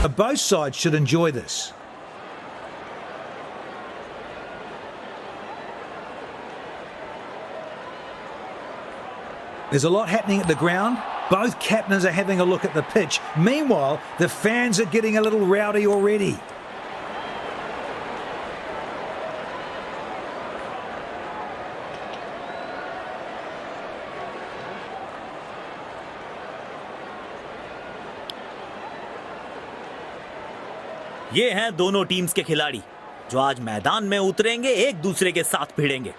Both sides should enjoy this. There's a lot happening at the ground. Both captains are having a look at the pitch. Meanwhile, the fans are getting a little rowdy already. ये हैं दोनों teams के खिलाड़ी जो आज मैदान में उतरेंगे, एक दूसरे के साथ भिड़ेंगे।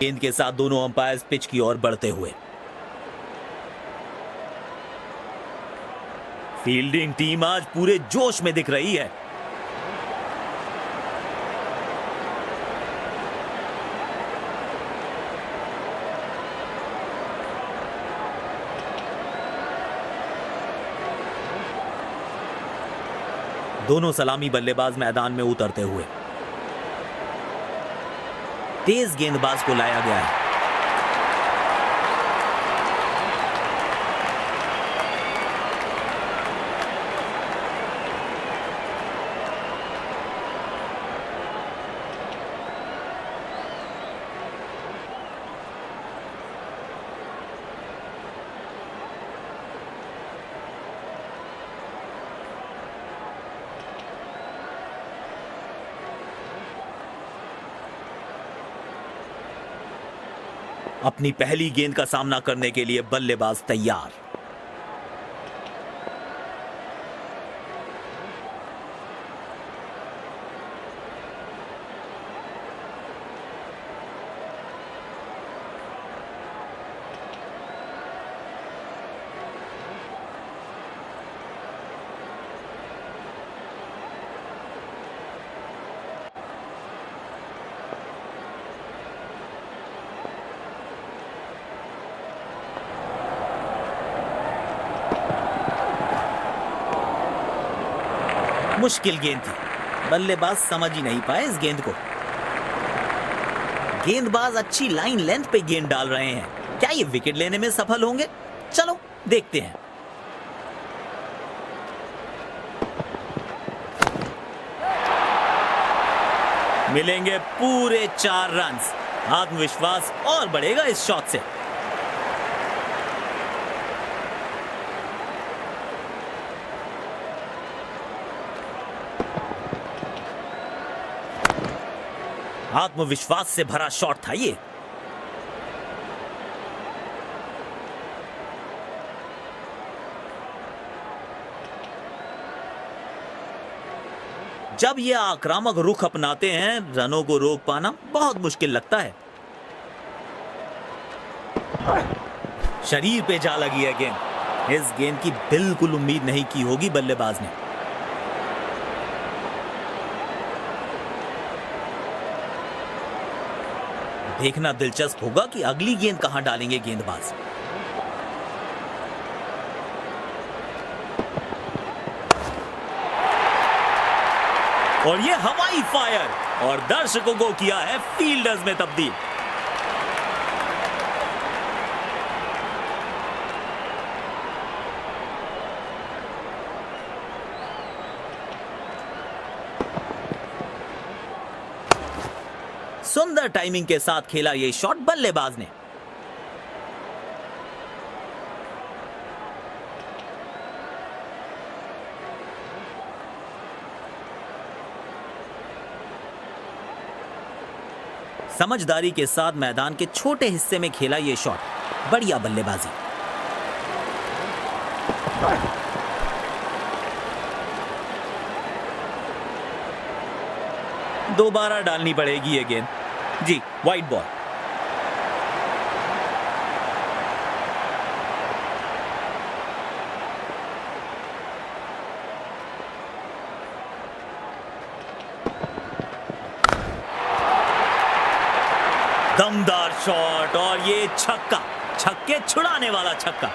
गेंद के साथ दोनों अंपायर्स पिच की ओर बढ़ते हुए। फील्डिंग टीम आज पूरे जोश में दिख रही है। दोनों सलामी बल्लेबाज मैदान में उतरते हुए। तेज गेंदबाज को लाया गया है। अपनी पहली गेंद का सामना करने के लिए बल्लेबाज तैयार। मुश्किल गेंद थी, बल्लेबाज समझ ही नहीं पाए इस गेंद को। गेंदबाज अच्छी लाइन लेंथ पे गेंद डाल रहे हैं। क्या ये विकेट लेने में सफल होंगे? चलो देखते हैं। मिलेंगे पूरे 4 रन। आत्मविश्वास और बढ़ेगा इस शॉट से। आत्मविश्वास से भरा शॉट था ये। जब ये आक्रामक रुख अपनाते हैं, रनों को रोक पाना बहुत मुश्किल लगता है। शरीर पे जा लगी है गेंद। इस गेंद की बिल्कुल उम्मीद नहीं की होगी बल्लेबाज ने। देखना दिलचस्प होगा कि अगली गेंद कहां डालेंगे गेंदबाज। और ये हवाई फायर और दर्शकों को किया है फील्डर्स में तब्दील। सुंदर टाइमिंग के साथ खेला यह शॉट बल्लेबाज ने। समझदारी के साथ मैदान के छोटे हिस्से में खेला यह शॉट। बढ़िया बल्लेबाजी। दोबारा डालनी पड़ेगी ये गेंद। जी, वाइड बॉल। दमदार शॉट और ये छक्का, छक्के छुड़ाने वाला छक्का।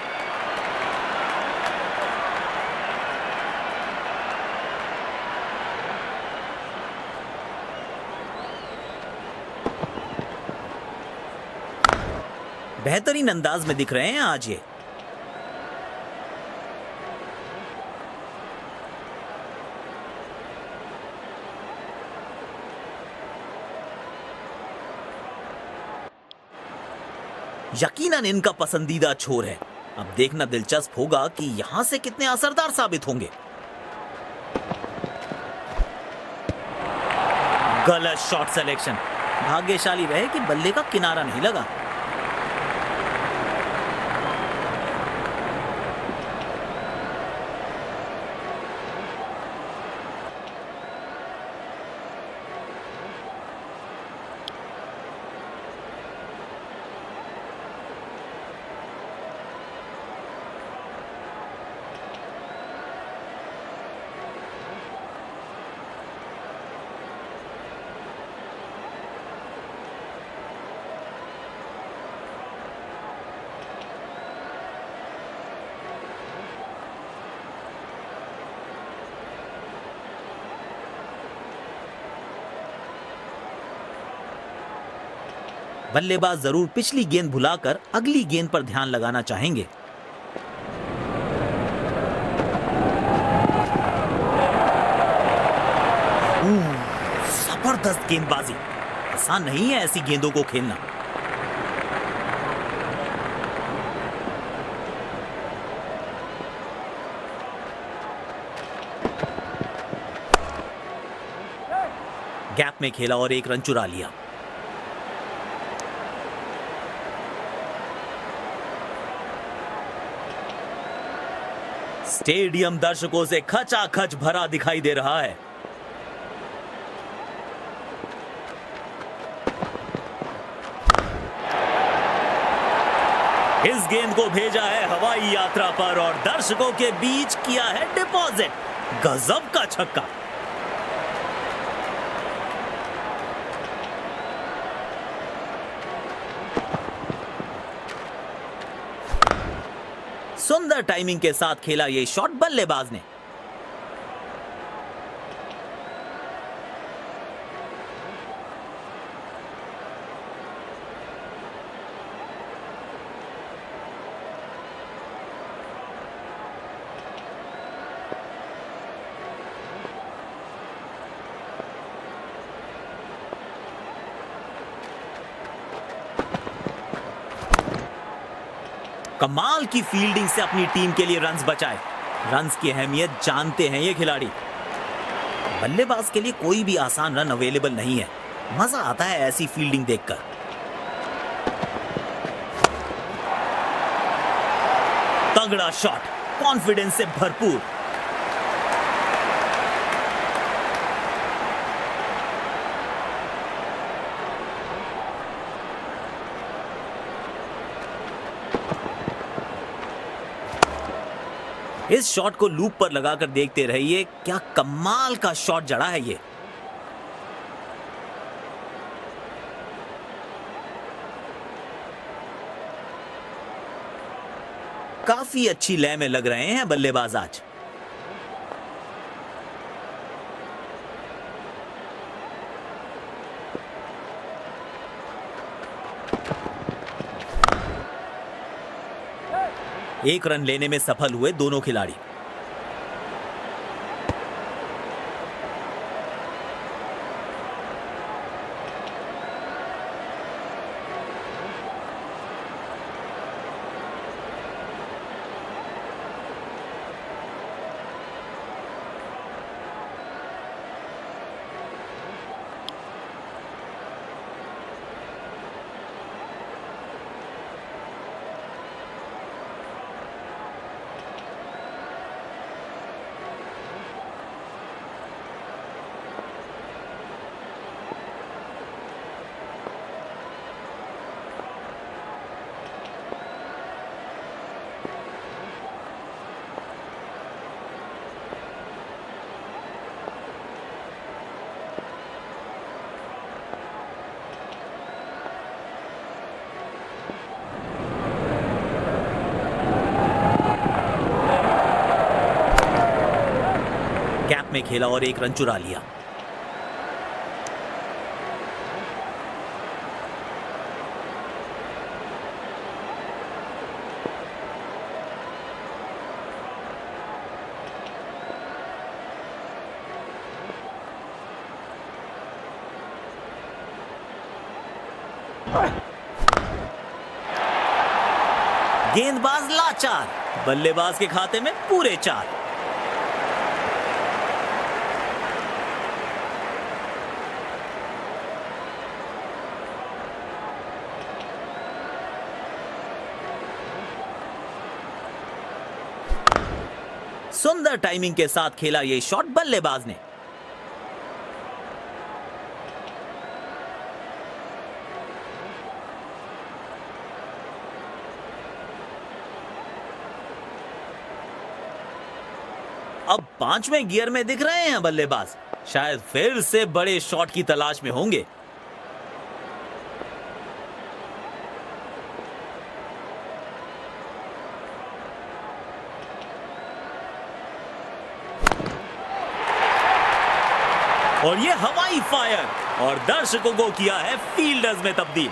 बेहतरीन अंदाज में दिख रहे हैं आज ये। यकीनन इनका पसंदीदा छोर है। अब देखना दिलचस्प होगा कि यहां से कितने असरदार साबित होंगे। गलत शॉट सिलेक्शन। भाग्यशाली रहे कि बल्ले का किनारा नहीं लगा। बल्लेबाज जरूर पिछली गेंद भुलाकर अगली गेंद पर ध्यान लगाना चाहेंगे। जबरदस्त गेंदबाजी। आसान नहीं है ऐसी गेंदों को खेलना। गैप में खेला और एक रन चुरा लिया। स्टेडियम दर्शकों से खचाखच भरा दिखाई दे रहा है। इस गेंद को भेजा है हवाई यात्रा पर और दर्शकों के बीच किया है डिपॉजिट। गजब का छक्का। सुंदर टाइमिंग के साथ खेला ये शॉट बल्लेबाज ने। कमाल की फील्डिंग से अपनी टीम के लिए रन्स बचाए। रन्स की अहमियत जानते हैं ये खिलाड़ी। बल्लेबाज के लिए कोई भी आसान रन अवेलेबल नहीं है। मजा आता है ऐसी फील्डिंग देखकर। तगड़ा शॉट, कॉन्फिडेंस से भरपूर। इस शॉट को लूप पर लगाकर देखते रहिए। क्या कमाल का शॉट जड़ा है ये। काफी अच्छी लय में लग रहे हैं बल्लेबाज आज। एक रन लेने में सफल हुए दोनों खिलाड़ी। गैप में खेला और एक रन चुरा लिया। गेंदबाज लाचार, बल्लेबाज के खाते में पूरे 4। सुंदर टाइमिंग के साथ खेला यह शॉट बल्लेबाज ने। अब 5वें गियर में दिख रहे हैं बल्लेबाज, शायद फिर से बड़े शॉट की तलाश में होंगे। और ये हवाई फायर, और दर्शकों को किया है फील्डर्स में तब्दील।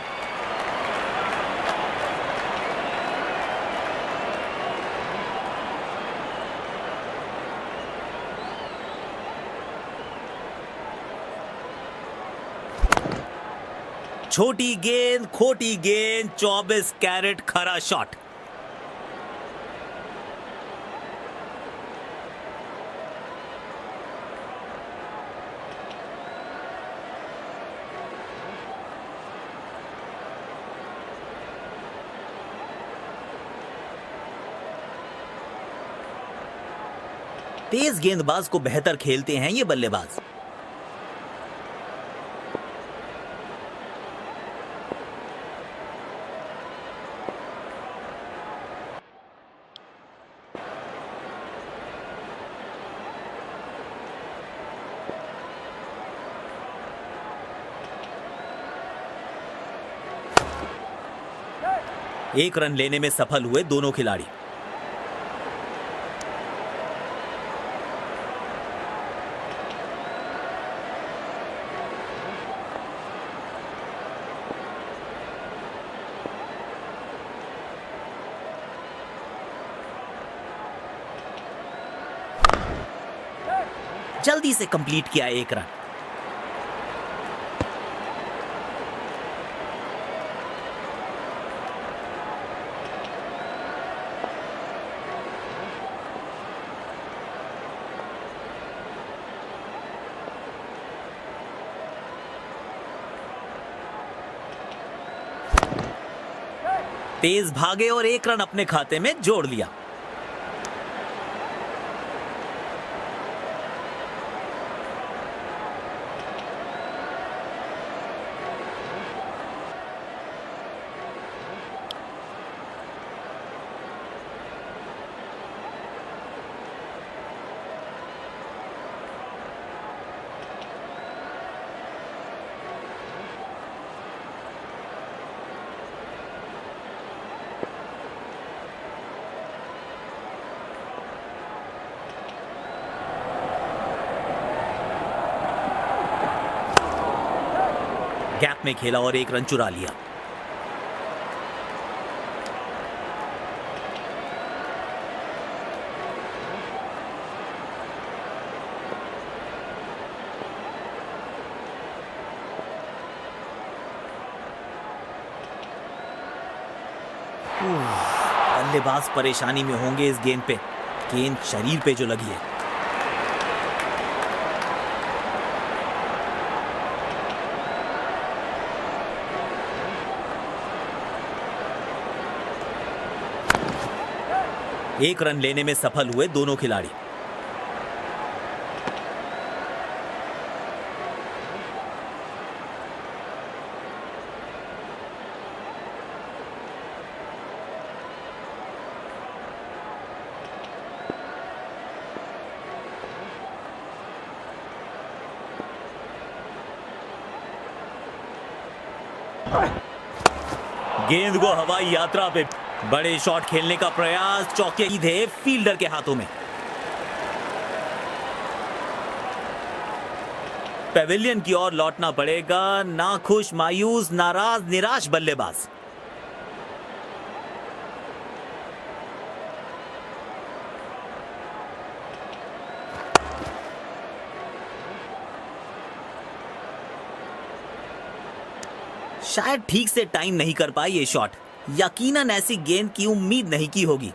छोटी गेंद, खोटी गेंद, 24 कैरेट खरा शॉट। तेज गेंदबाज को बेहतर खेलते हैं ये बल्लेबाज। एक रन लेने में सफल हुए दोनों खिलाड़ी। जल्दी से कंप्लीट किया एक रन। तेज भागे और एक रन अपने खाते में जोड़ लिया। गैप में खेला और एक रन चुरा लिया। बल्लेबाज परेशानी में होंगे इस गेंद पे। गेंद शरीर पे जो लगी है। एक रन लेने में सफल हुए दोनों खिलाड़ी। गेंद को हवाई यात्रा पे बड़े शॉट खेलने का प्रयास, चौके थे फील्डर के हाथों में। पेविलियन की ओर लौटना पड़ेगा नाखुश, मायूस, नाराज, निराश बल्लेबाज। शायद ठीक से टाइम नहीं कर पाई ये शॉट। यकीनन ऐसी गेंद की उम्मीद नहीं की होगी।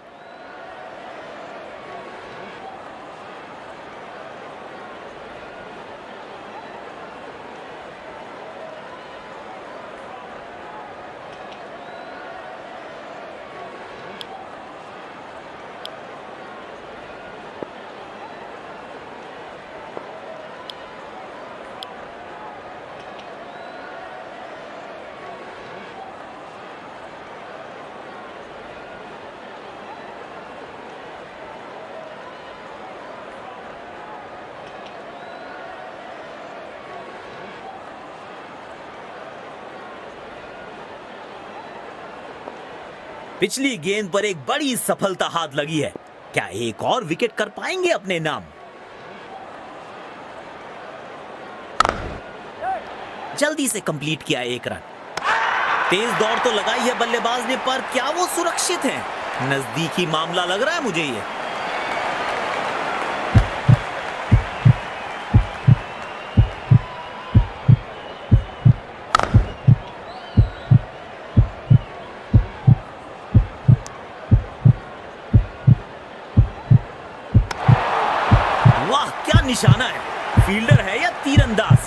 पिछली गेंद पर एक बड़ी सफलता हाथ लगी है। क्या एक और विकेट कर पाएंगे अपने नाम? जल्दी से कंप्लीट किया एक रन। तेज दौड़ तो लगाई है बल्लेबाज ने, पर क्या वो सुरक्षित है? नजदीकी मामला लग रहा है मुझे ये। वाह क्या निशाना है! फील्डर है या तीरंदाज?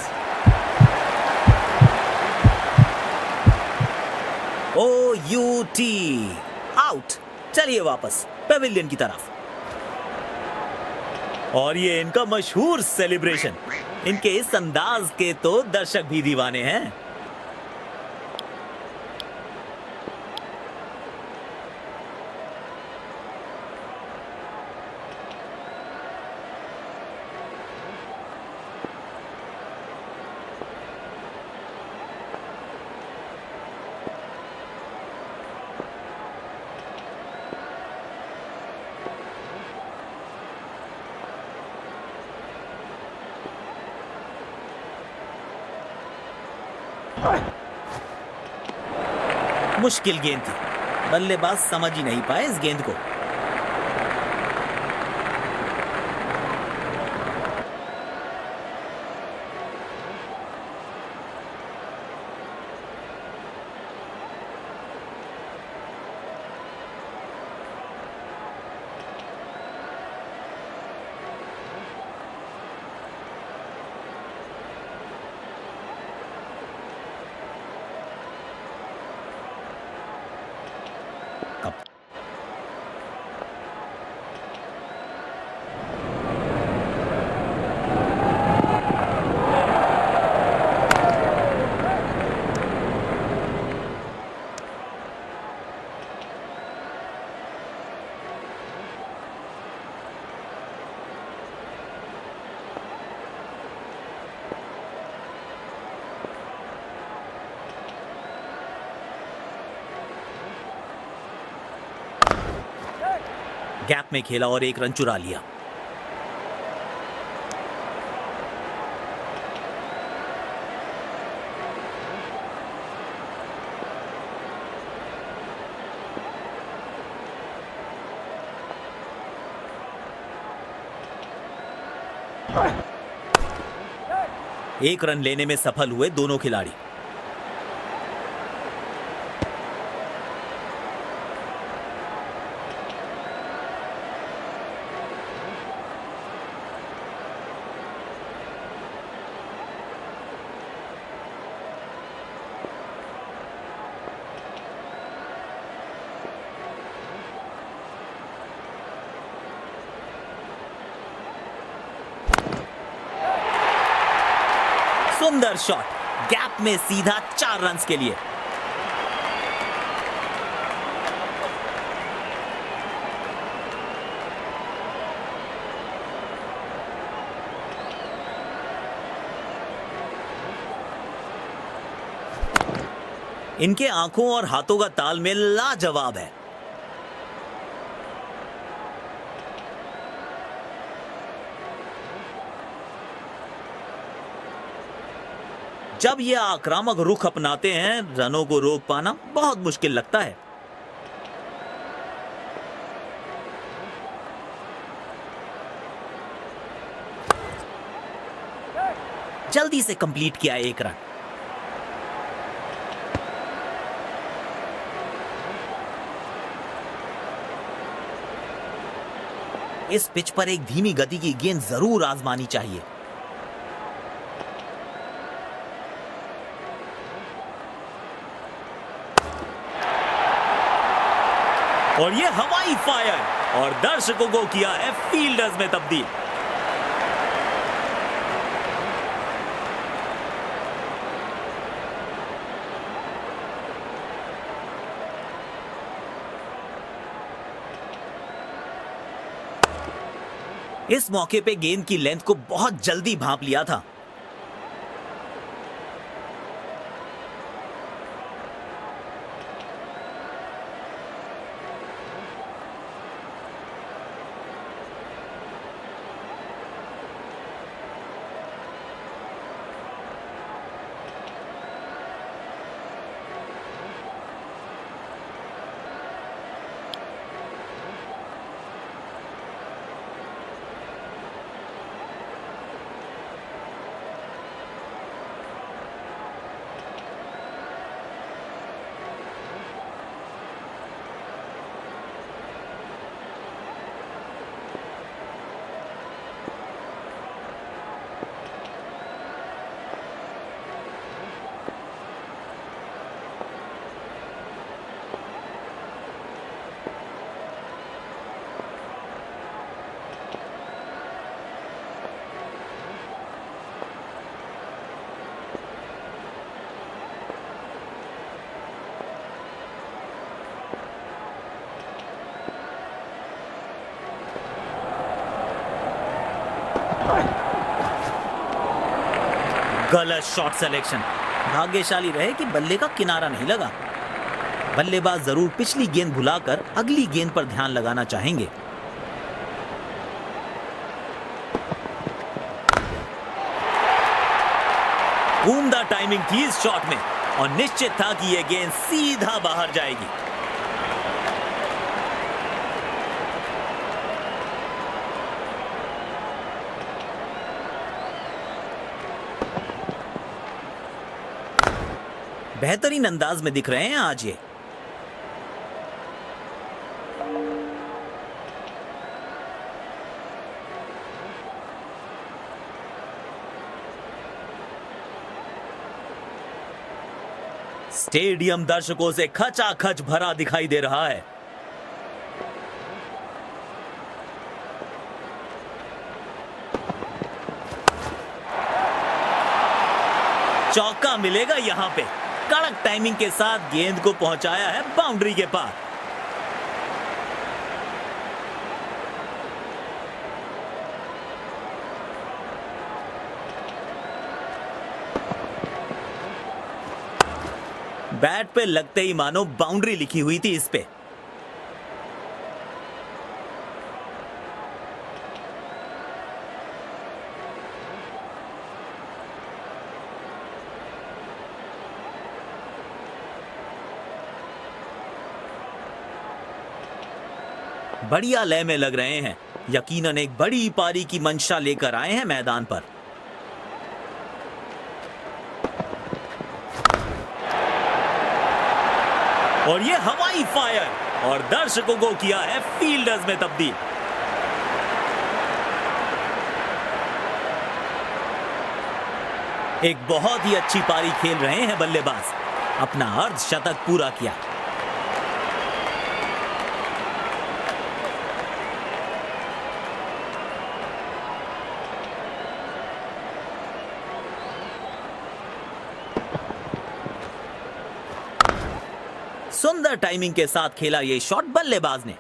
OUT out. चलिए वापस पेविलियन की तरफ। और ये इनका मशहूर सेलिब्रेशन। इनके इस अंदाज के तो दर्शक भी दीवाने हैं। मुश्किल गेंद थी, बल्लेबाज समझ ही नहीं पाए इस गेंद को। गैप में खेला और एक रन चुरा लिया। एक रन लेने में सफल हुए दोनों खिलाड़ी। सुंदर शॉट, गैप में सीधा 4 रन के लिए। इनके आंखों और हाथों का तालमेल लाजवाब है। जब ये आक्रामक रुख अपनाते हैं, रनों को रोक पाना बहुत मुश्किल लगता है। जल्दी से कंप्लीट किया एक रन। इस पिच पर एक धीमी गति की गेंद जरूर आजमानी चाहिए। और ये हवाई फायर और दर्शकों को किया है फील्डर्स में तब्दील। इस मौके पे गेंद की लेंथ को बहुत जल्दी भांप लिया था। गलत शॉट सिलेक्शन। भाग्यशाली रहे कि बल्ले का किनारा नहीं लगा। बल्लेबाज जरूर पिछली गेंद भुलाकर अगली गेंद पर ध्यान लगाना चाहेंगे। उम्दा टाइमिंग थी इस शॉट में और निश्चित था कि यह गेंद सीधा बाहर जाएगी। बेहतरीन अंदाज में दिख रहे हैं आज ये। स्टेडियम दर्शकों से खचाखच भरा दिखाई दे रहा है। चौका मिलेगा यहां पे। कड़क टाइमिंग के साथ गेंद को पहुंचाया है बाउंड्री के पार। बैट पे लगते ही मानो बाउंड्री लिखी हुई थी इस पे। बढ़िया लय में लग रहे हैं। यकीनन एक बड़ी पारी की मंशा लेकर आए हैं मैदान पर। और ये हवाई फायर और दर्शकों को किया है फील्डर्स में तब्दील। एक बहुत ही अच्छी पारी खेल रहे हैं बल्लेबाज। अपना अर्धशतक पूरा किया। सुंदर टाइमिंग के साथ खेला ये शॉट बल्लेबाज ने।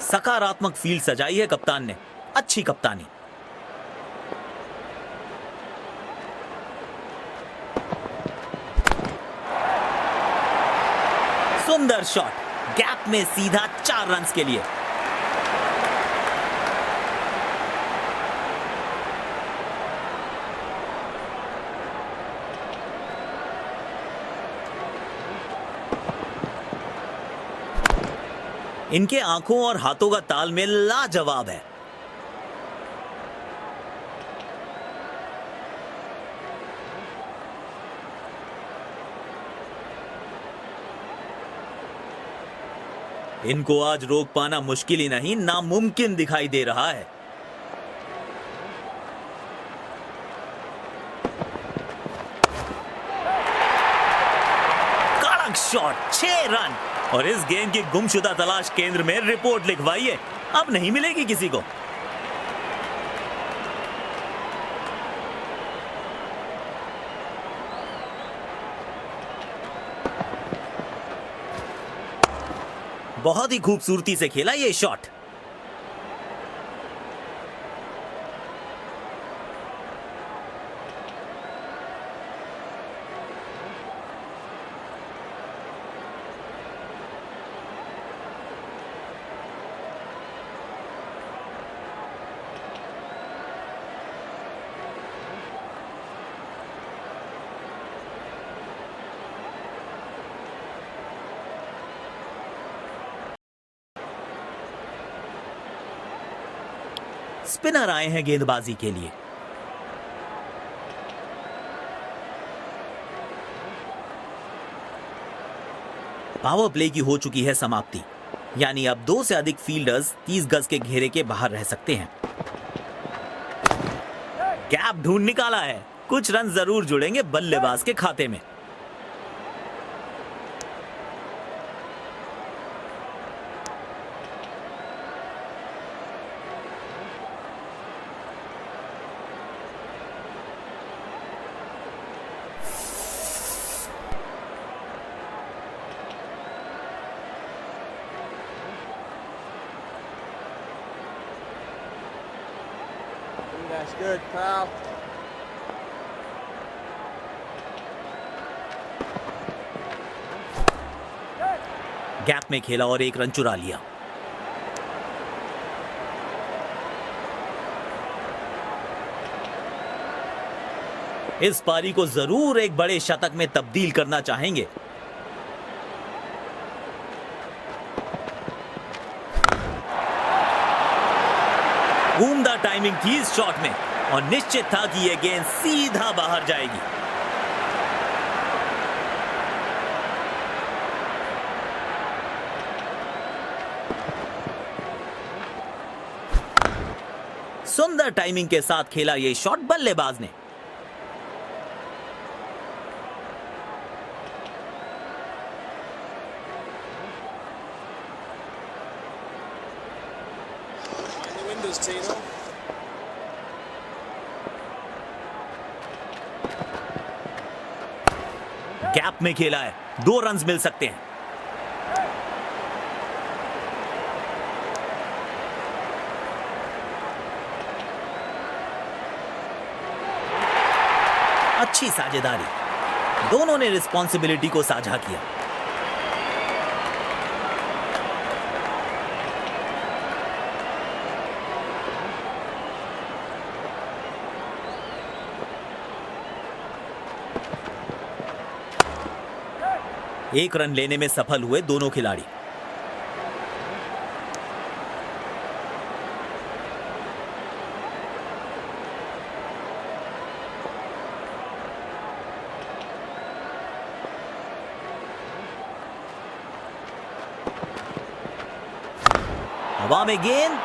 सकारात्मक फील्ड सजाई है कप्तान ने, अच्छी कप्तानी। सुंदर शॉट, गैप में सीधा 4 रन्स के लिए। इनके आंखों और हाथों का तालमेल लाजवाब है। इनको आज रोक पाना मुश्किल ही नहीं, नामुमकिन दिखाई दे रहा है। कड़क शॉट, 6 रन। और इस गेंद की गुमशुदा तलाश केंद्र में रिपोर्ट लिखवाइए, अब नहीं मिलेगी किसी को। बहुत ही खूबसूरती से खेला ये शॉट। स्पिनर आए हैं गेंदबाजी के लिए। पावर प्ले की हो चुकी है समाप्ति, यानी अब 2 से अधिक फील्डर्स 30 गज के घेरे के बाहर रह सकते हैं। गैप ढूंढ निकाला है, कुछ रन जरूर जुड़ेंगे बल्लेबाज के खाते में। That's good, pal. गैप में खेला और 1 रन चुरा लिया। इस पारी को जरूर एक बड़े शतक में तब्दील करना चाहेंगे। उम्दा टाइमिंग थी इस शॉट में और निश्चित था कि यह गेंद सीधा बाहर जाएगी। सुंदर टाइमिंग के साथ खेला यह शॉट बल्लेबाज ने। Tino. गैप में खेला है, 2 रन्स मिल सकते हैं। अच्छी साझेदारी, दोनों ने रिस्पॉन्सिबिलिटी को साझा किया। एक रन लेने में सफल हुए दोनों खिलाड़ी। हवा में गेंद,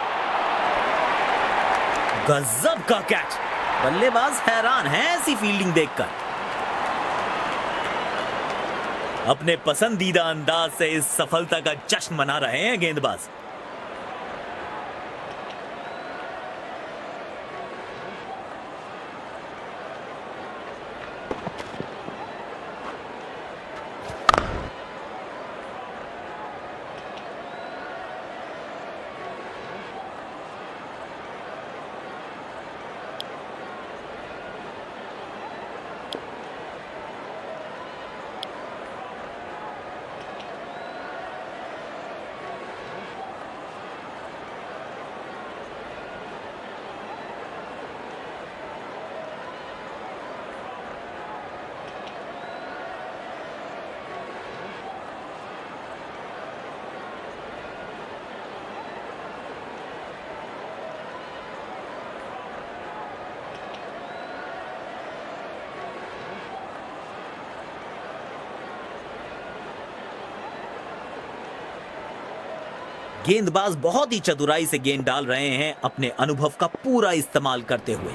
गजब का कैच। बल्लेबाज हैरान हैं ऐसी फील्डिंग देखकर। अपने पसंदीदा अंदाज से इस सफलता का जश्न मना रहे हैं गेंदबाज। गेंदबाज बहुत ही चतुराई से गेंद डाल रहे हैं, अपने अनुभव का पूरा इस्तेमाल करते हुए।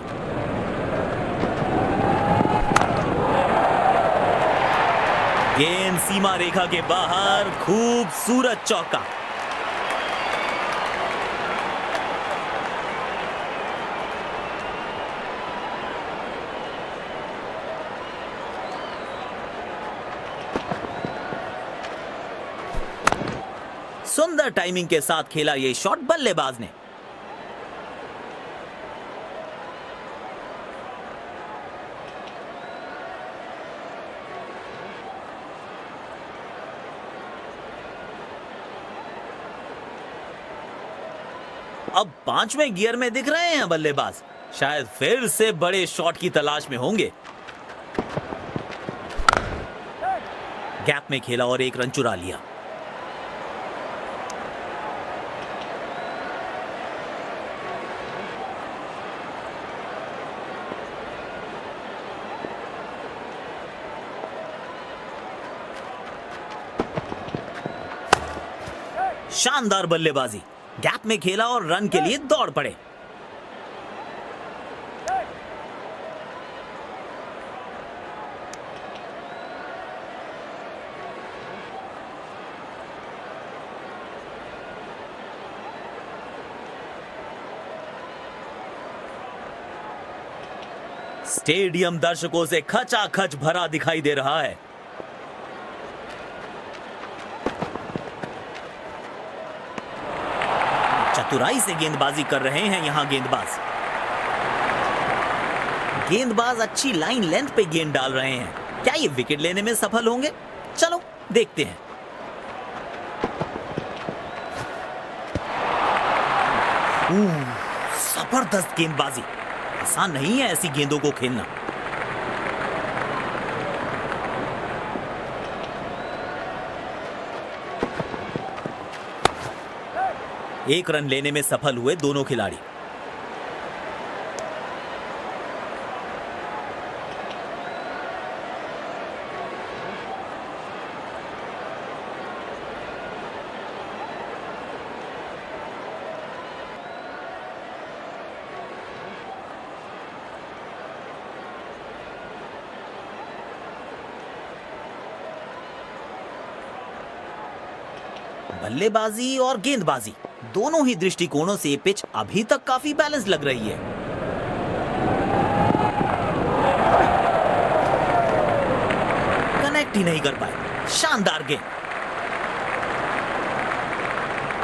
गेंद सीमा रेखा के बाहर, खूबसूरत चौका। सुंदर टाइमिंग के साथ खेला ये शॉट बल्लेबाज ने। अब 5वें गियर में दिख रहे हैं बल्लेबाज, शायद फिर से बड़े शॉट की तलाश में होंगे। गैप में खेला और एक रन चुरा लिया। शानदार बल्लेबाजी, गैप में खेला और रन के लिए दौड़ पड़े। स्टेडियम दर्शकों से खचाखच भरा दिखाई दे रहा है। चतुराई से गेंदबाजी कर रहे हैं यहां गेंदबाज। गेंदबाज अच्छी लाइन लेंथ पे गेंद डाल रहे हैं। क्या ये विकेट लेने में सफल होंगे? चलो देखते हैं। जबरदस्त गेंदबाजी। आसान नहीं है ऐसी गेंदों को खेलना। एक रन लेने में सफल हुए दोनों खिलाड़ी। बल्लेबाजी और गेंदबाजी दोनों ही दृष्टिकोणों से पिच अभी तक काफी बैलेंस लग रही है। कनेक्ट ही नहीं कर पाए। शानदार गेंद।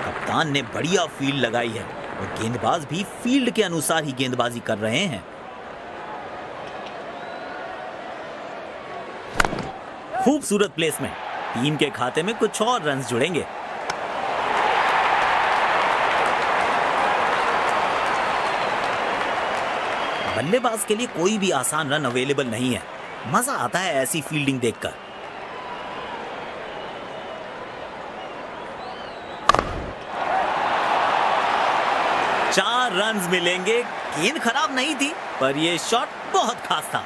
कप्तान ने बढ़िया फील्ड लगाई है और गेंदबाज भी फील्ड के अनुसार ही गेंदबाजी कर रहे हैं। खूबसूरत प्लेसमेंट। टीम के खाते में कुछ और रन जुड़ेंगे। बल्लेबाज के लिए कोई भी आसान रन अवेलेबल नहीं है। मजा आता है ऐसी फील्डिंग देखकर। चार रन्स मिलेंगे। गेंद खराब नहीं थी, पर यह शॉट बहुत खास था।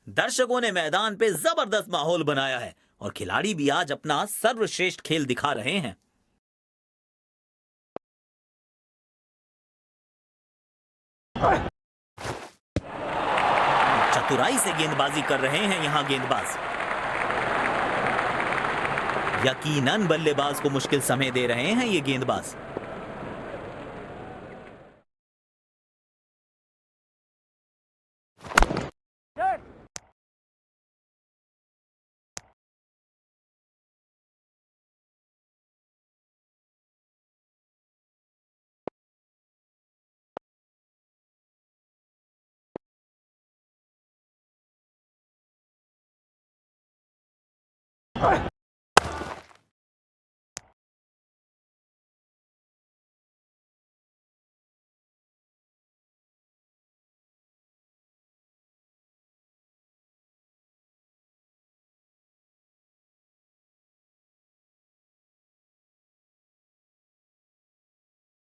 दर्शकों ने मैदान पे जबरदस्त माहौल बनाया है और खिलाड़ी भी आज अपना सर्वश्रेष्ठ खेल दिखा रहे हैं। चतुराई से गेंदबाजी कर रहे हैं यहां गेंदबाज। यकीनन बल्लेबाज को मुश्किल समय दे रहे हैं ये गेंदबाज।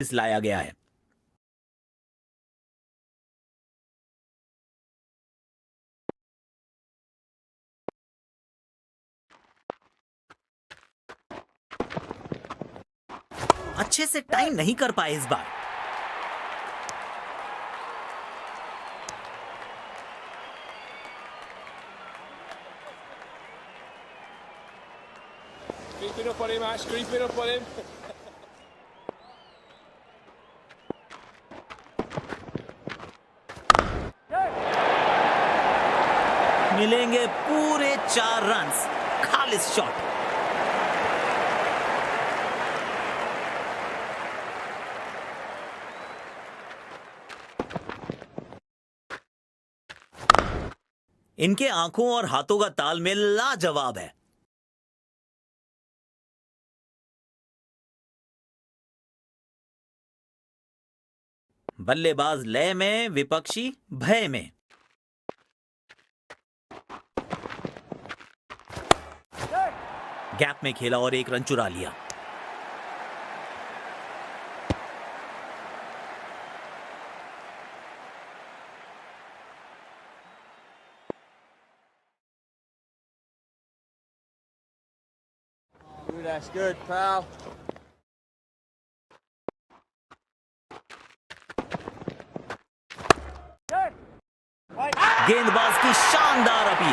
लाया गया है। अच्छे से टाइम नहीं कर पाए इस बार। Creeping up on him, Ash. Creeping up on him. मिलेंगे पूरे 4 रन्स। खालिस शॉट। इनके आंखों और हाथों का तालमेल लाजवाब है। बल्लेबाज लय में, विपक्षी भय में। गैप में खेला और 1 रन चुरा लिया। Good, Ash. Good, pal. गेंदबाज की शानदार अपील।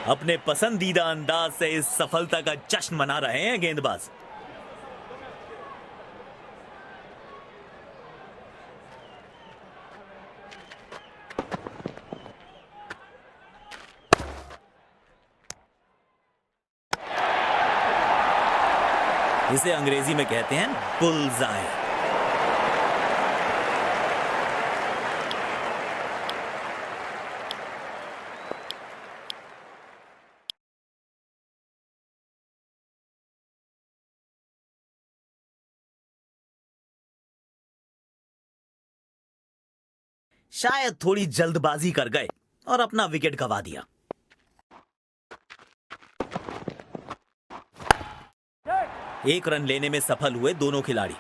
अपने पसंदीदा अंदाज से इस सफलता का जश्न मना रहे हैं गेंदबाज। इसे अंग्रेजी में कहते हैं बुल्सआई। शायद थोड़ी जल्दबाजी कर गए और अपना विकेट गंवा दिया। एक रन लेने में सफल हुए दोनों खिलाड़ी।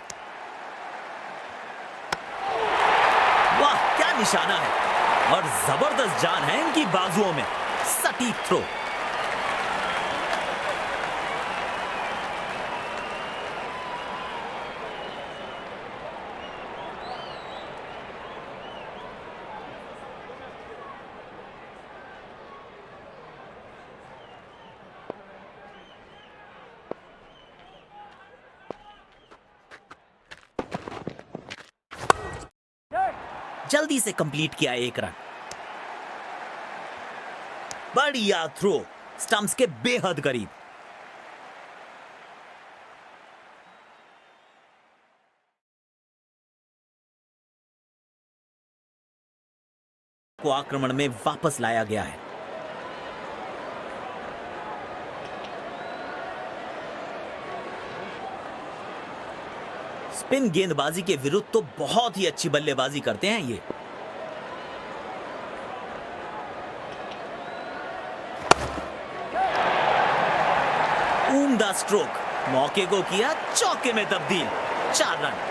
वाह, क्या निशाना है और जबरदस्त जान है इनकी बाजुओं में। सटीक थ्रो। जल्दी से कंप्लीट किया 1 रन। बढ़िया थ्रो, स्टंप्स के बेहद करीब। को आक्रमण में वापस लाया गया है। स्पिन गेंदबाजी के विरुद्ध तो बहुत ही अच्छी बल्लेबाजी करते हैं ये। उम्दा स्ट्रोक, मौके को किया चौके में तब्दील। 4 रन।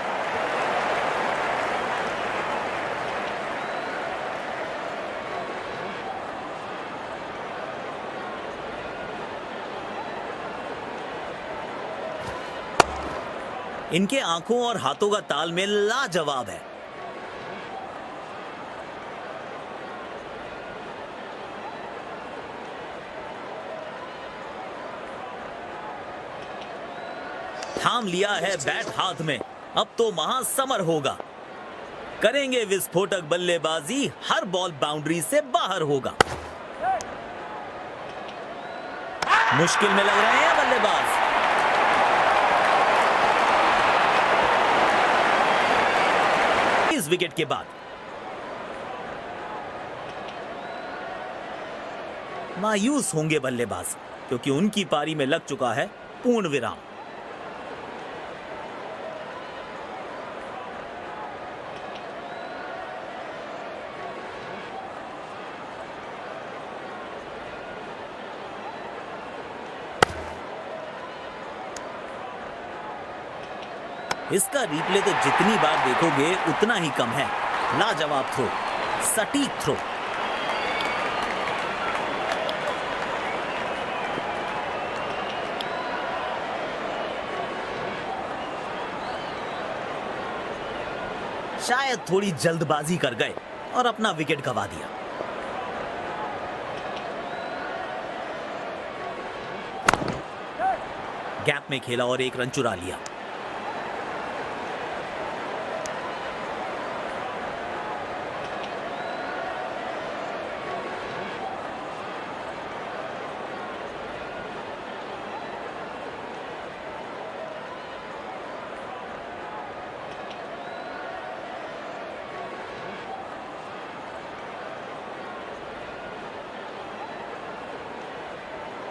इनके आंखों और हाथों का तालमेल लाजवाब है। थाम लिया है बैट हाथ में, अब तो महासमर होगा। करेंगे विस्फोटक बल्लेबाजी, हर बॉल बाउंड्री से बाहर होगा। मुश्किल में लग रहे हैं बल्लेबाज। इस विकेट के बाद मायूस होंगे बल्लेबाज, क्योंकि उनकी पारी में लग चुका है पूर्ण विराम। इसका रिप्ले तो जितनी बार देखोगे उतना ही कम है। लाजवाब थ्रो, सटीक थ्रो। शायद थोड़ी जल्दबाजी कर गए और अपना विकेट गंवा दिया। गैप में खेला और एक रन चुरा लिया।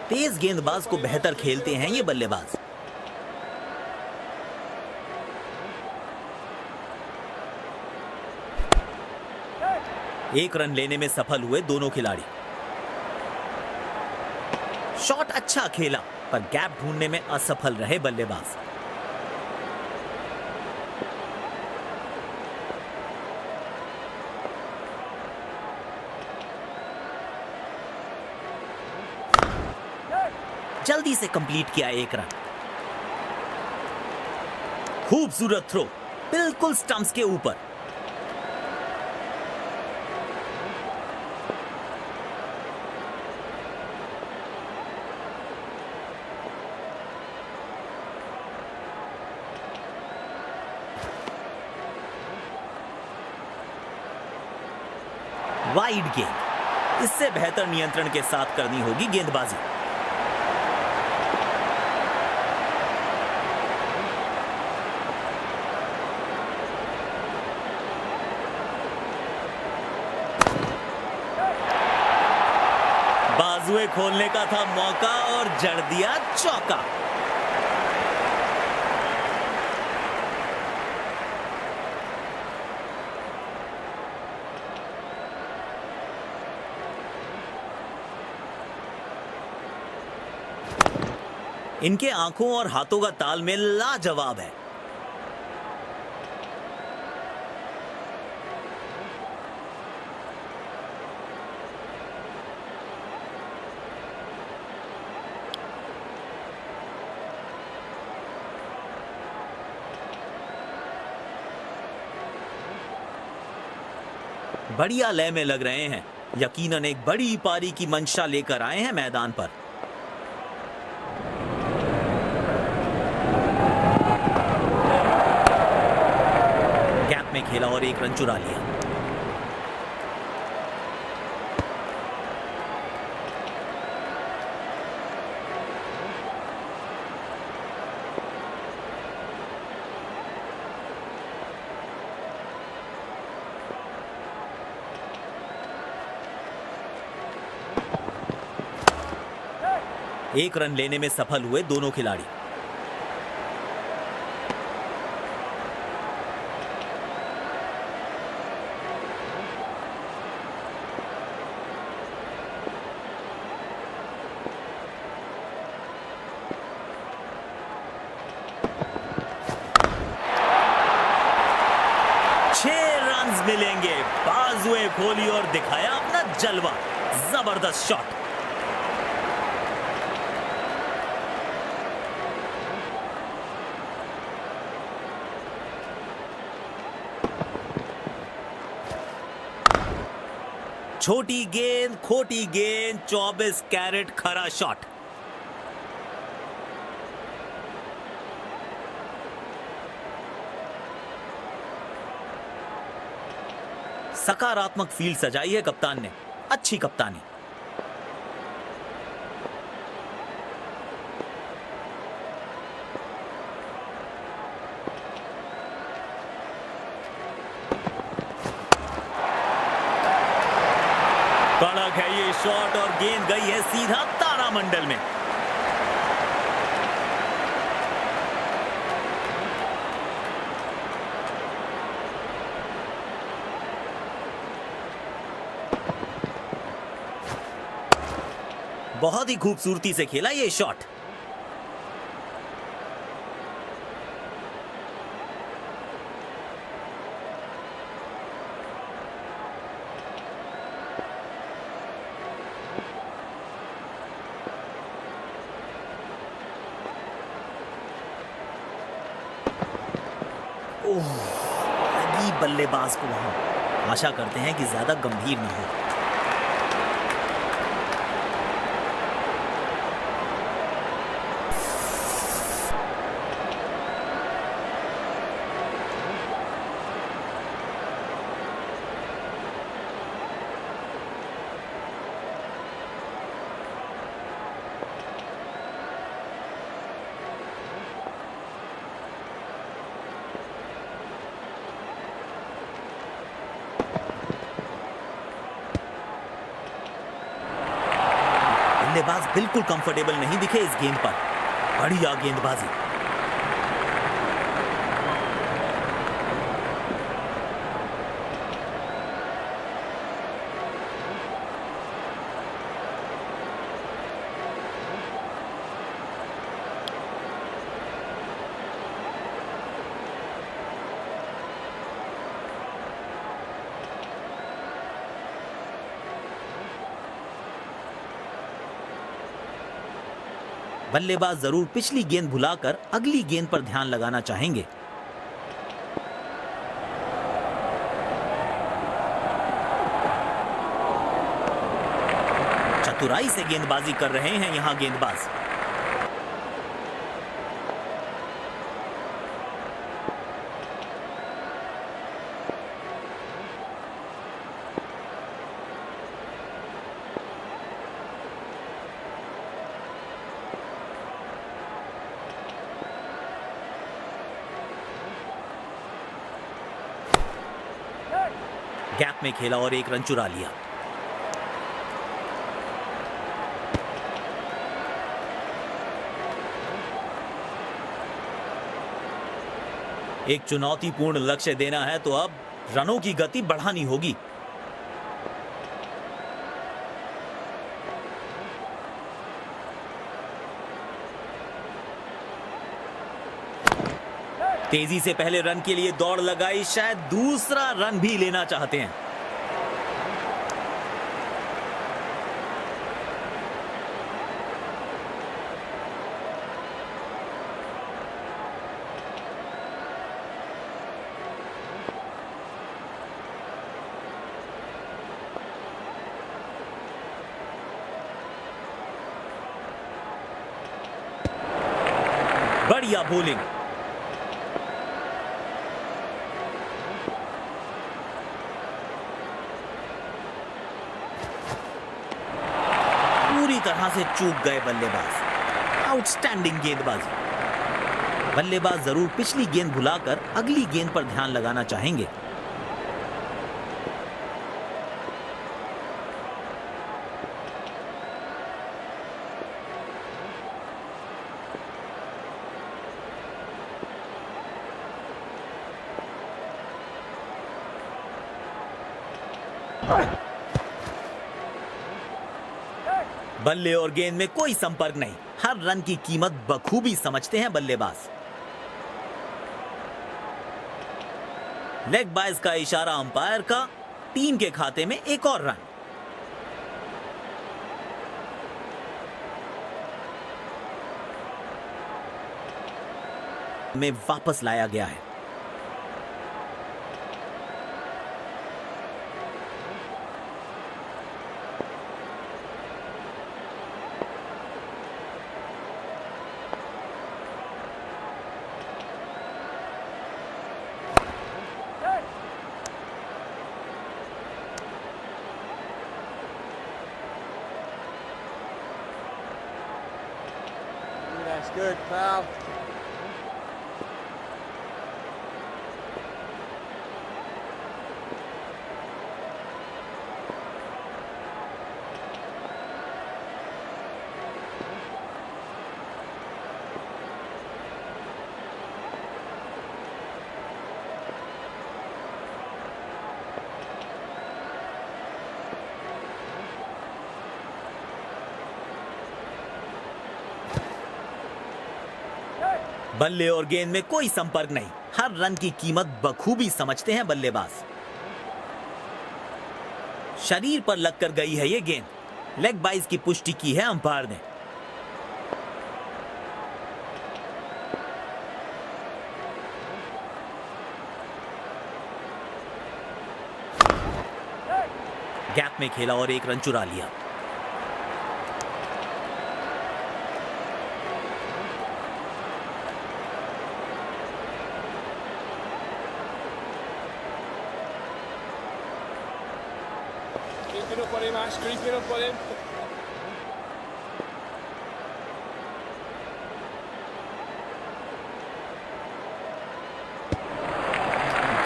तेज गेंदबाज को बेहतर खेलते हैं ये बल्लेबाज। एक रन लेने में सफल हुए दोनों खिलाड़ी। शॉट अच्छा खेला पर गैप ढूंढने में असफल रहे बल्लेबाज। जल्दी से कंप्लीट किया एक रन। खूबसूरत थ्रो, बिल्कुल स्टंप्स के ऊपर। वाइड गेंद, इससे बेहतर नियंत्रण के साथ करनी होगी गेंदबाजी। बाजुए खोलने का था मौका और जड़ दिया चौका। इनके आंखों और हाथों का तालमेल लाजवाब है। बढ़िया लय में लग रहे हैं। यकीनन एक बड़ी पारी की मंशा लेकर आए हैं मैदान पर। गैप में खेला और एक रन चुरा लिया। एक रन लेने में सफल हुए दोनों खिलाड़ी। मिलेंगे। बाजुएं खोली और दिखाया अपना जलवा। जबरदस्त शॉट। छोटी गेंद, खोटी गेंद, 24 कैरेट खरा शॉट। सकारात्मक फील्ड सजाई है कप्तान ने। अच्छी कप्तानी। कड़क है ये शॉट और गेंद गई है सीधा तारामंडल में। बहुत ही खूबसूरती से खेला ये शॉट। ओह, लगी बल्लेबाज को वहां। आशा करते हैं कि ज्यादा गंभीर ना हो। बल्लेबाज बिल्कुल कंफर्टेबल नहीं दिखे इस गेंद पर। बढ़िया गेंदबाजी। बल्लेबाज जरूर पिछली गेंद भुलाकर अगली गेंद पर ध्यान लगाना चाहेंगे। चतुराई से गेंदबाजी कर रहे हैं यहां गेंदबाज। गैप में खेला और एक रन चुरा लिया। एक चुनौतीपूर्ण लक्ष्य देना है तो अब रनों की गति बढ़ानी होगी। तेजी से पहले रन के लिए दौड़ लगाई, शायद दूसरा रन भी लेना चाहते हैं। बढ़िया बॉलिंग। पूरी तरह से चूक गए बल्लेबाज। आउटस्टैंडिंग गेंदबाजी। बल्लेबाज जरूर पिछली गेंद भुलाकर अगली गेंद पर ध्यान लगाना चाहेंगे। बल्ले और गेंद में कोई संपर्क नहीं। हर रन की कीमत बखूबी समझते हैं बल्लेबाज। लेग बाइज का इशारा अंपायर का। टीम के खाते में एक और रन। में वापस लाया गया है। That's good, pal. बल्ले और गेंद में कोई संपर्क नहीं। हर रन की कीमत बखूबी समझते हैं बल्लेबाज। शरीर पर लगकर गई है ये गेंद। लेग बाइज की पुष्टि की है अंपायर ने। गैप में खेला और एक रन चुरा लिया। Creeping up on him, Ash. Creeping up on him.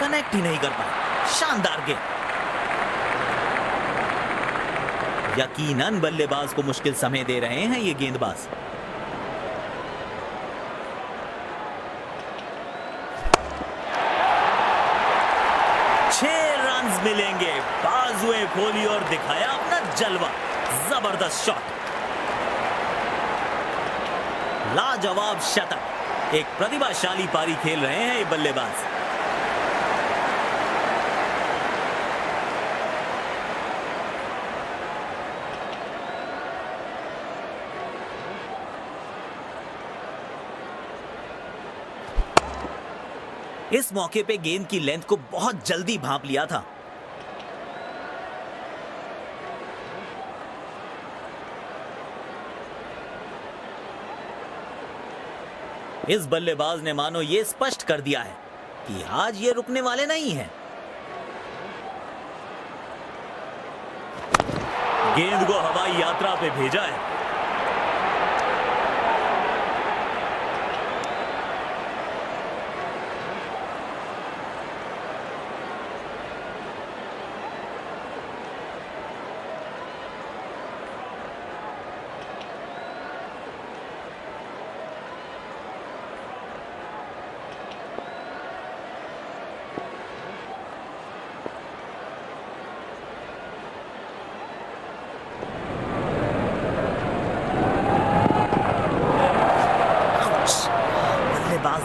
Connect ही नहीं कर पाए। शानदार गेंद। यकीनन बल्लेबाज को मुश्किल समय दे रहे हैं ये गेंदबाज। मिलेंगे। बाजुएं खोली और दिखाया अपना जलवा। जबरदस्त शॉट, लाजवाब शतक। एक प्रतिभाशाली पारी खेल रहे हैं ये बल्लेबाज। इस मौके पे गेंद की लेंथ को बहुत जल्दी भांप लिया था। इस बल्लेबाज ने मानो ये स्पष्ट कर दिया है कि आज ये रुकने वाले नहीं हैं। गेंद को हवाई यात्रा पे भेजा है।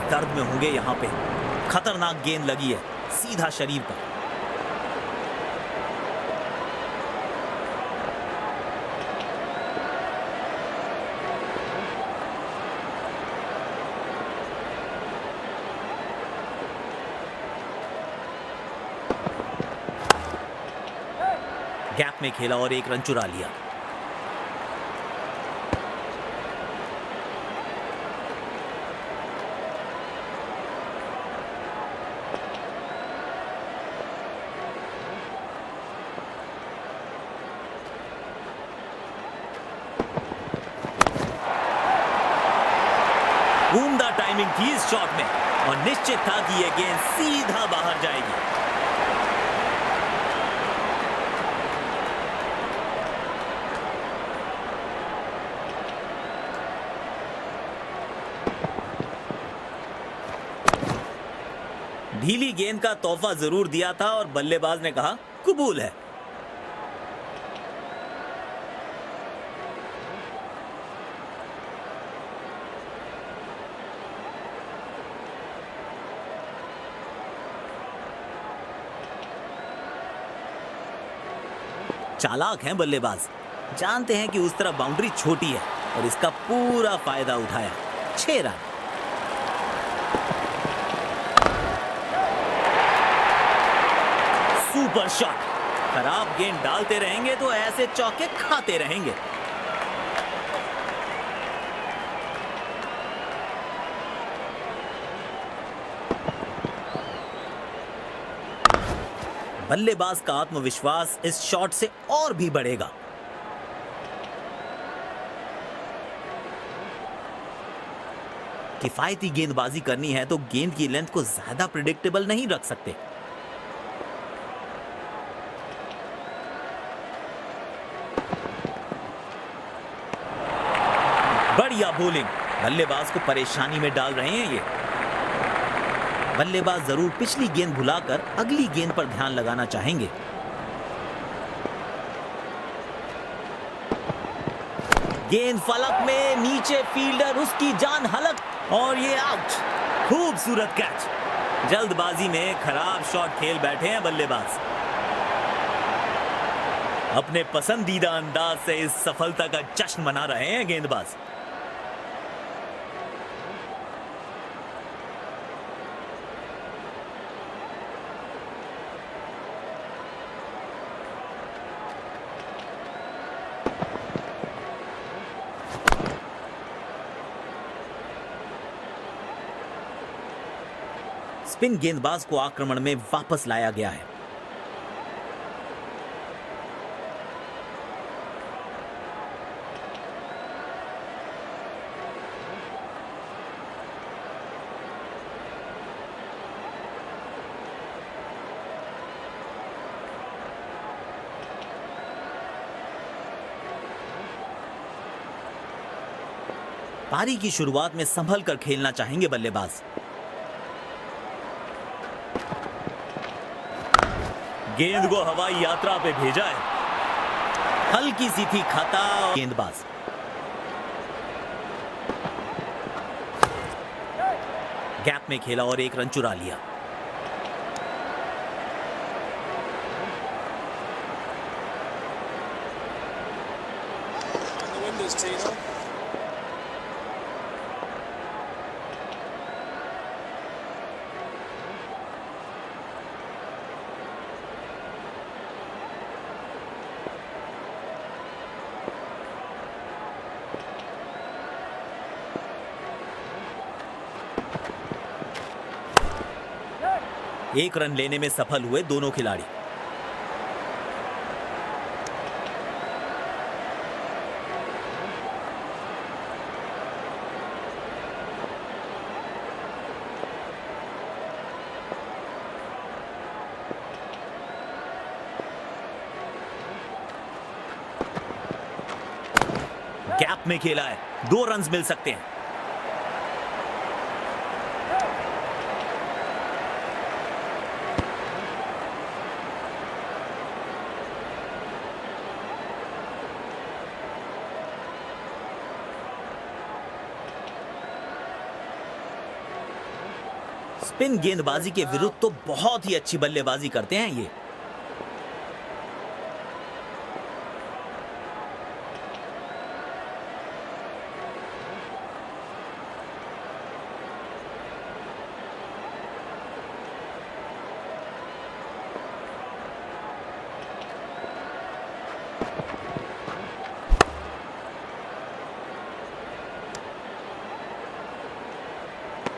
दर्द में होंगे यहां पे। खतरनाक गेंद लगी है सीधा शरीर पर। गैप में खेला और एक रन चुरा लिया। उम्दा टाइमिंग थी इस शॉट में और निश्चित था कि यह गेंद सीधा बाहर जाएगी। ढीली गेंद का तोहफा जरूर दिया था और बल्लेबाज ने कहा कबूल है। चालाक हैं बल्लेबाज, जानते हैं कि उस तरफ बाउंड्री छोटी है और इसका पूरा फायदा उठाया। 6 रन। Super shot. खराब गेंद डालते रहेंगे तो ऐसे चौके खाते रहेंगे। बल्लेबाज का आत्मविश्वास इस शॉट से और भी बढ़ेगा। किफायती गेंदबाजी करनी है तो गेंद की लेंथ को ज्यादा प्रिडिक्टेबल नहीं रख सकते। बढ़िया बॉलिंग। बल्लेबाज को परेशानी में डाल रहे हैं ये। बल्लेबाज जरूर पिछली गेंद भुलाकर अगली गेंद पर ध्यान लगाना चाहेंगे। गेंद फलक में, नीचे फील्डर, उसकी जान हलक और ये आउट। खूबसूरत कैच। जल्दबाजी में खराब शॉट खेल बैठे हैं बल्लेबाज। अपने पसंदीदा अंदाज से इस सफलता का जश्न मना रहे हैं गेंदबाज। स्पिन गेंदबाज को आक्रमण में वापस लाया गया है। पारी की शुरुआत में संभल कर खेलना चाहेंगे बल्लेबाज। गेंद को हवाई यात्रा पे भेजा है, हल्की सी थी खता। गेंदबाज गैप में खेला और एक रन चुरा लिया। And the windows, Tino. एक रन लेने में सफल हुए दोनों खिलाड़ी। गैप में खेला है, 2 रन मिल सकते हैं। स्पिन गेंदबाजी के विरुद्ध तो बहुत ही अच्छी बल्लेबाजी करते हैं ये।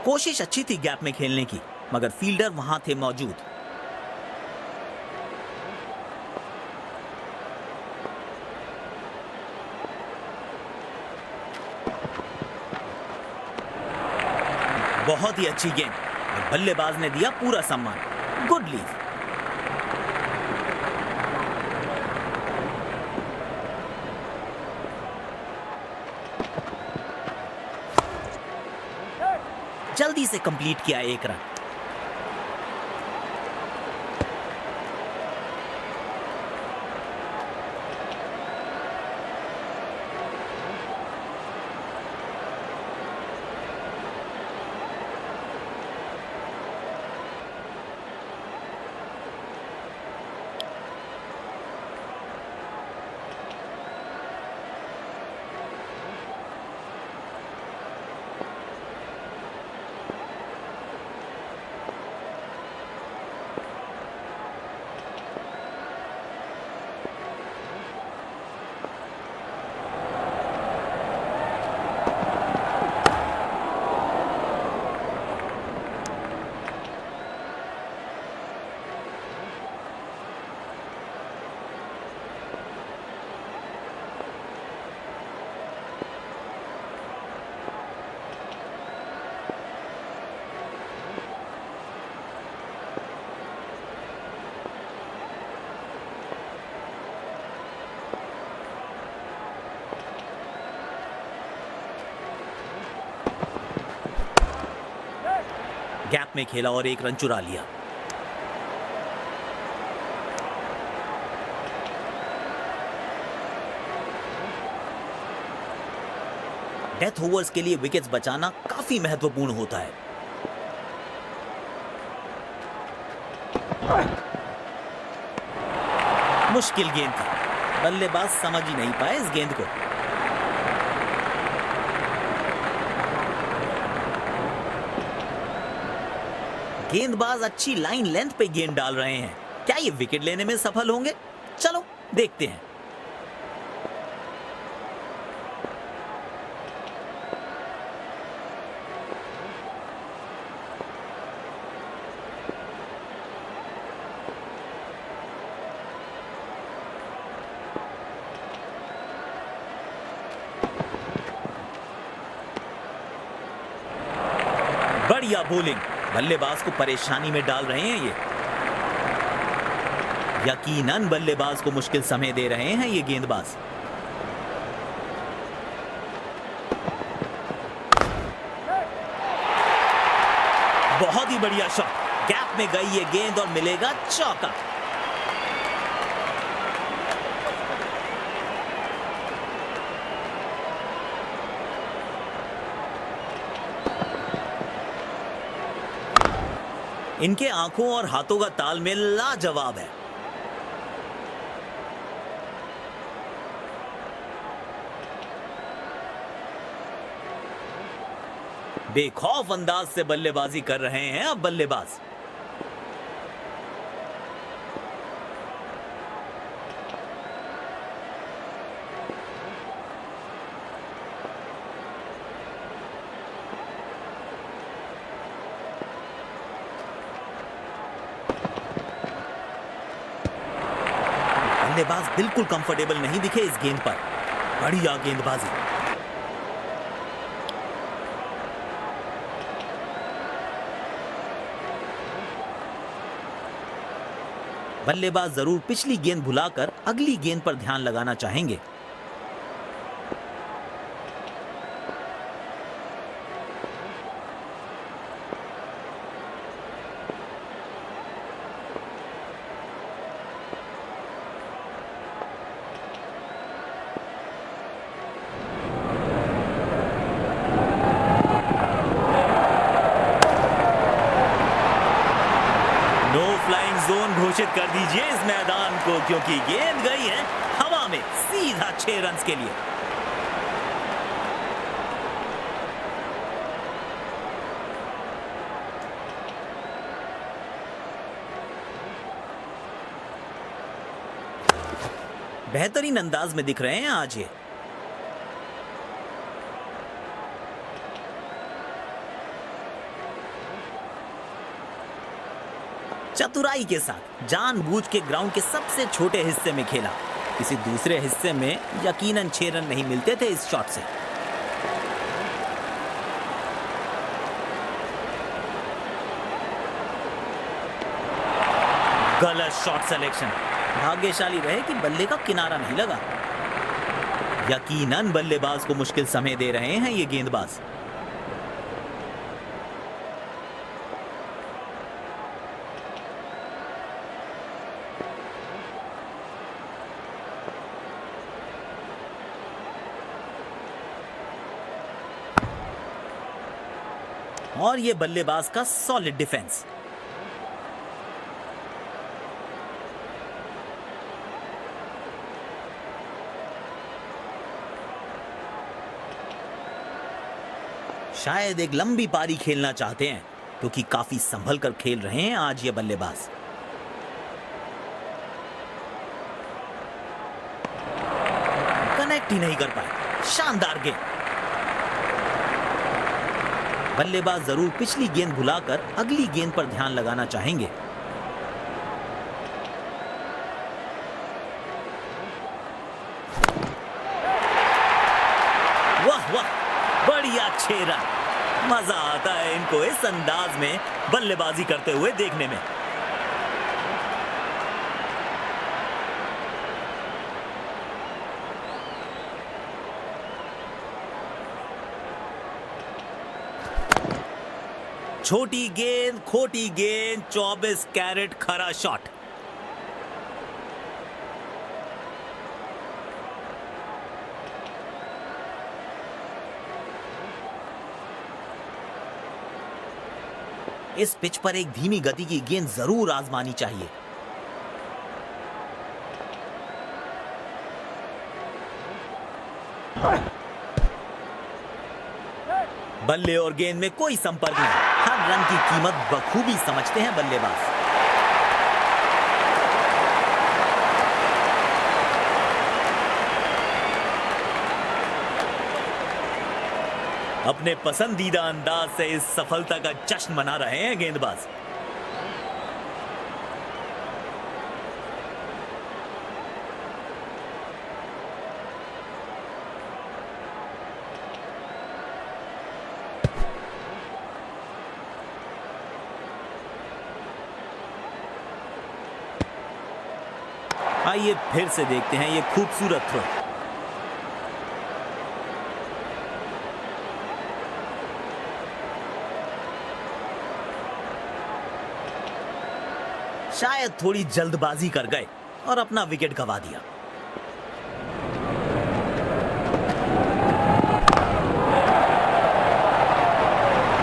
कोशिश अच्छी थी गैप में खेलने की, मगर फील्डर वहां थे मौजूद। बहुत ही अच्छी गेंद और बल्लेबाज ने दिया पूरा सम्मान। Good leave. जल्दी से कंप्लीट किया 1 रन। गैप में खेला और 1 रन चुरा लिया। डेथ ओवर्स के लिए विकेट्स बचाना काफी महत्वपूर्ण होता है। मुश्किल गेंद थी, बल्लेबाज समझ ही नहीं पाए इस गेंद को। गेंदबाज अच्छी लाइन लेंथ पे गेंद डाल रहे हैं। क्या ये विकेट लेने में सफल होंगे? चलो देखते हैं। बढ़िया बॉलिंग, बल्लेबाज को परेशानी में डाल रहे हैं ये। यकीनन बल्लेबाज को मुश्किल समय दे रहे हैं ये गेंदबाज। बहुत ही बढ़िया शॉट, गैप में गई ये गेंद और मिलेगा चौका। इनके आंखों और हाथों का तालमेल लाजवाब है। बेखौफ अंदाज से बल्लेबाजी कर रहे हैं अब बल्लेबाज। बल्लेबाज बिल्कुल कंफर्टेबल नहीं दिखे इस गेंद पर। बढ़िया गेंदबाजी। बल्लेबाज जरूर पिछली गेंद भुलाकर अगली गेंद पर ध्यान लगाना चाहेंगे। जोन घोषित कर दीजिए इस मैदान को, क्योंकि गेंद गई है हवा में सीधा 6 रन के लिए। बेहतरीन अंदाज में दिख रहे हैं आज ये। चतुराई के साथ जानबूझ के ग्राउंड के सबसे छोटे हिस्से में खेला। किसी दूसरे हिस्से में यकीनन 6 रन नहीं मिलते थे इस शॉट से। गलत शॉट सिलेक्शन। भाग्यशाली रहे कि बल्ले का किनारा नहीं लगा। यकीनन बल्लेबाज को मुश्किल समय दे रहे हैं ये गेंदबाज। और ये बल्लेबाज का सॉलिड डिफेंस। शायद एक लंबी पारी खेलना चाहते हैं, क्योंकि काफी संभल कर खेल रहे हैं आज ये बल्लेबाज। कनेक्ट ही नहीं कर पाए। शानदार गेंद। बल्लेबाज जरूर पिछली गेंद भुलाकर अगली गेंद पर ध्यान लगाना चाहेंगे। वाह वाह, बढ़िया 6 रन। मजा आता है इनको इस अंदाज में बल्लेबाजी करते हुए देखने में। छोटी गेंद, खोटी गेंद, 24 कैरेट खरा शॉट। इस पिच पर एक धीमी गति की गेंद जरूर आजमानी चाहिए। बल्ले और गेंद में कोई संपर्क नहीं। हर रन की कीमत बखूबी समझते हैं बल्लेबाज। अपने पसंदीदा अंदाज से इस सफलता का जश्न मना रहे हैं गेंदबाज। आइए फिर से देखते हैं ये खूबसूरत थ्रो। शायद थोड़ी जल्दबाजी कर गए और अपना विकेट गंवा दिया।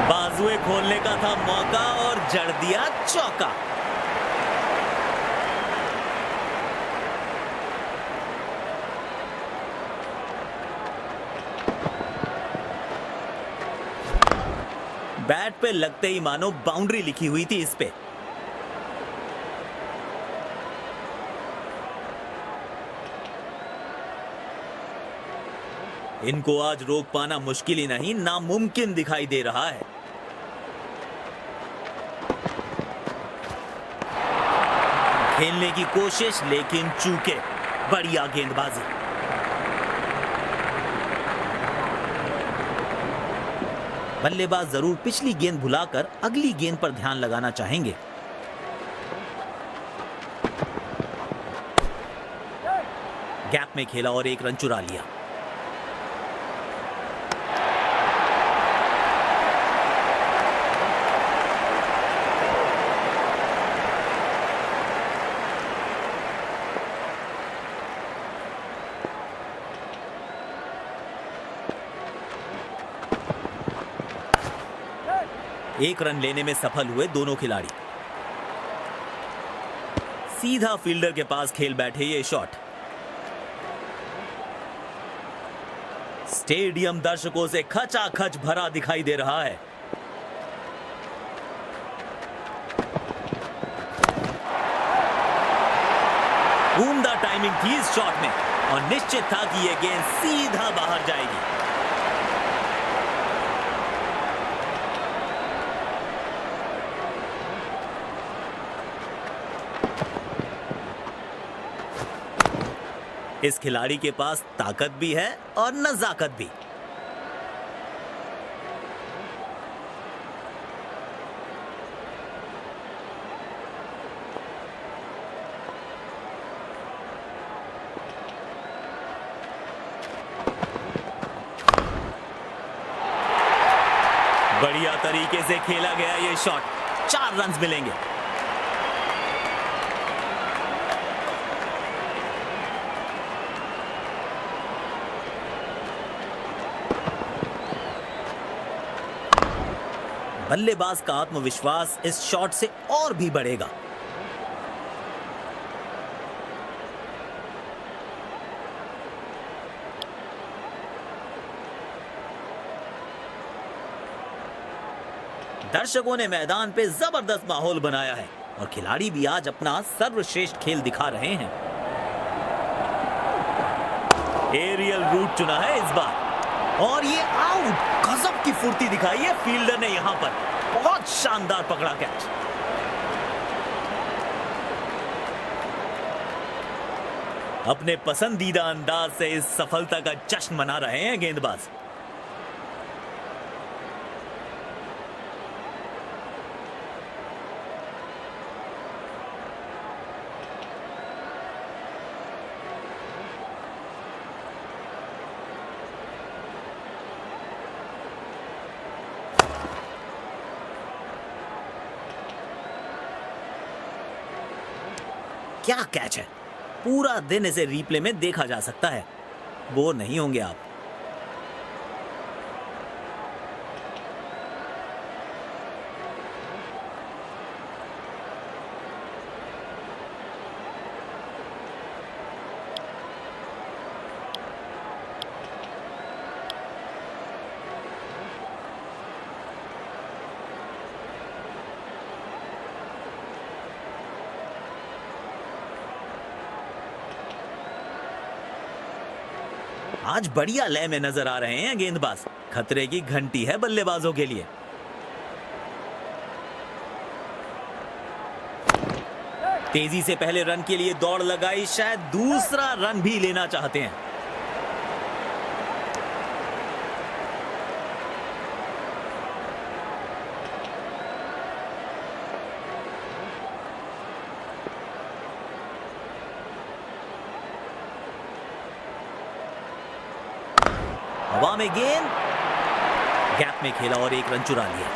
बाजुए खोलने का था मौका और जड़ दिया चौका। बैट पे लगते ही मानो बाउंड्री लिखी हुई थी इस पे। इनको आज रोक पाना मुश्किल ही नहीं, नामुमकिन दिखाई दे रहा है। खेलने की कोशिश लेकिन चूके। बढ़िया गेंदबाजी। बल्लेबाज जरूर पिछली गेंद भुलाकर अगली गेंद पर ध्यान लगाना चाहेंगे। गैप में खेला और एक रन चुरा लिया। एक रन लेने में सफल हुए दोनों खिलाड़ी। सीधा फील्डर के पास खेल बैठे ये शॉट। स्टेडियम दर्शकों से खचाखच भरा दिखाई दे रहा है। उम्दा टाइमिंग थी इस शॉट में और निश्चित था कि यह गेंद सीधा बाहर जाएगी। इस खिलाड़ी के पास ताकत भी है और नजाकत भी। बढ़िया तरीके से खेला गया ये शॉट। 4 रन मिलेंगे। बल्लेबाज का आत्मविश्वास इस शॉट से और भी बढ़ेगा। दर्शकों ने मैदान पे जबरदस्त माहौल बनाया है और खिलाड़ी भी आज अपना सर्वश्रेष्ठ खेल दिखा रहे हैं। एरियल रूट चुना है इस बार और ये आउट। गजब की फुर्ती दिखाई है फील्डर ने यहां पर। बहुत शानदार पकड़ा कैच। अपने पसंदीदा अंदाज से इस सफलता का जश्न मना रहे हैं गेंदबाज। क्या कैच है। पूरा दिन इसे रिप्ले में देखा जा सकता है। बोर नहीं होंगे आप। आज बढ़िया लय में नजर आ रहे हैं गेंदबाज। खतरे की घंटी है बल्लेबाजों के लिए। तेजी से पहले रन के लिए दौड़ लगाई। शायद दूसरा रन भी लेना चाहते हैं। हवा में गेंद, गैप में खेला और एक रन चुरा लिया।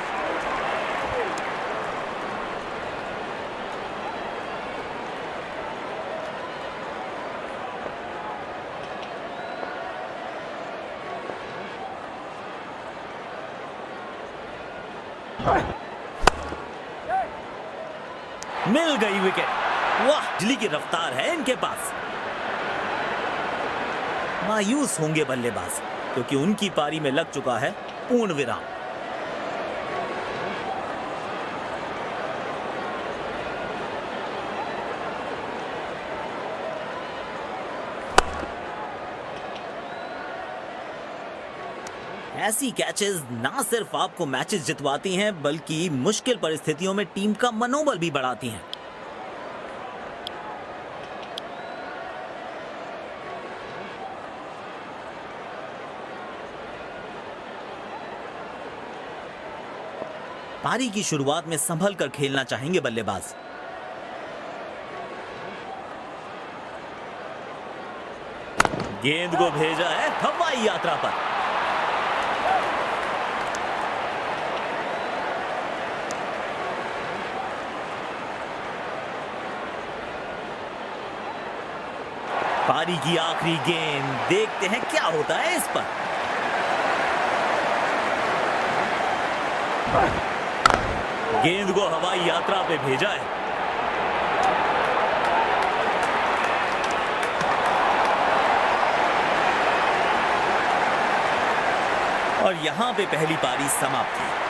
मिल गई विकेट। वाह, बिजली की रफ्तार है इनके पास। मायूस होंगे बल्लेबाज क्योंकि उनकी पारी में लग चुका है पूर्ण विराम। ऐसी कैचेस ना सिर्फ आपको मैचेस जितवाती हैं बल्कि मुश्किल परिस्थितियों में टीम का मनोबल भी बढ़ाती हैं। पारी की शुरुआत में संभल कर खेलना चाहेंगे बल्लेबाज। गेंद को भेजा है हवाई यात्रा पर। पारी की आखिरी गेंद, देखते हैं क्या होता है इस पर। गेंद को हवाई यात्रा पे भेजा है। और यहां पे पहली पारी समाप्त है।